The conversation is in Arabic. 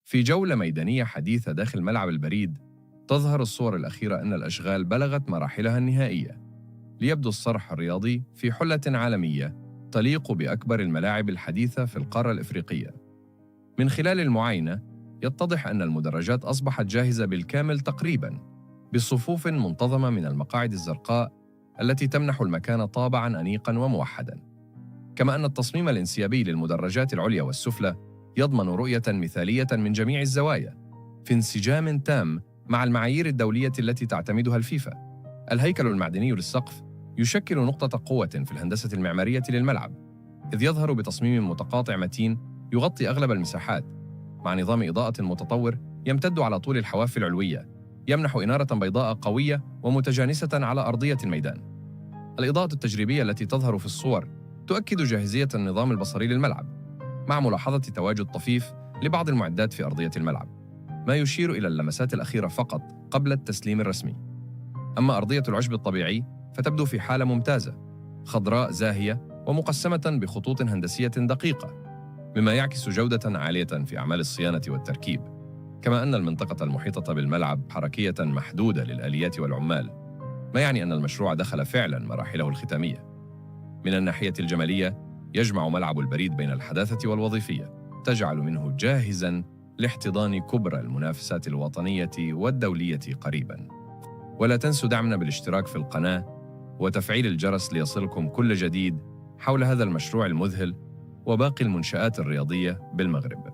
في جولة ميدانية حديثة داخل ملعب البريد، تظهر الصور الأخيرة أن الأشغال بلغت مراحلها النهائية، ليبدو الصرح الرياضي في حلة عالمية تليق بأكبر الملاعب الحديثة في القارة الإفريقية. من خلال المعاينة، يتضح أن المدرجات أصبحت جاهزة بالكامل تقريباً، بصفوف منتظمة من المقاعد الزرقاء التي تمنح المكان طابعاً أنيقاً وموحداً. كما أن التصميم الانسيابي للمدرجات العليا والسفلى يضمن رؤية مثالية من جميع الزوايا، في انسجام تام مع المعايير الدولية التي تعتمدها الفيفا. الهيكل المعدني للسقف يشكل نقطة قوة في الهندسة المعمارية للملعب، إذ يظهر بتصميم متقاطع متين يغطي أغلب المساحات، مع نظام إضاءة متطور يمتد على طول الحواف العلوية، يمنح إنارة بيضاء قوية ومتجانسة على أرضية الميدان. الإضاءة التجريبية التي تظهر في الصور تؤكد جاهزية النظام البصري للملعب، مع ملاحظة تواجد طفيف لبعض المعدات في أرضية الملعب، ما يشير إلى اللمسات الأخيرة فقط قبل التسليم الرسمي. أما أرضية العشب الطبيعي فتبدو في حالة ممتازة، خضراء زاهية ومقسمة بخطوط هندسية دقيقة، مما يعكس جودة عالية في أعمال الصيانة والتركيب. كما أن المنطقة المحيطة بالملعب حركية محدودة للآليات والعمال، ما يعني أن المشروع دخل فعلاً مراحله الختامية. من الناحية الجمالية، يجمع ملعب البريد بين الحداثة والوظيفية، تجعل منه جاهزاً لاحتضان كبرى المنافسات الوطنية والدولية قريباً. ولا تنسوا دعمنا بالاشتراك في القناة وتفعيل الجرس ليصلكم كل جديد حول هذا المشروع المذهل وباقي المنشآت الرياضية بالمغرب.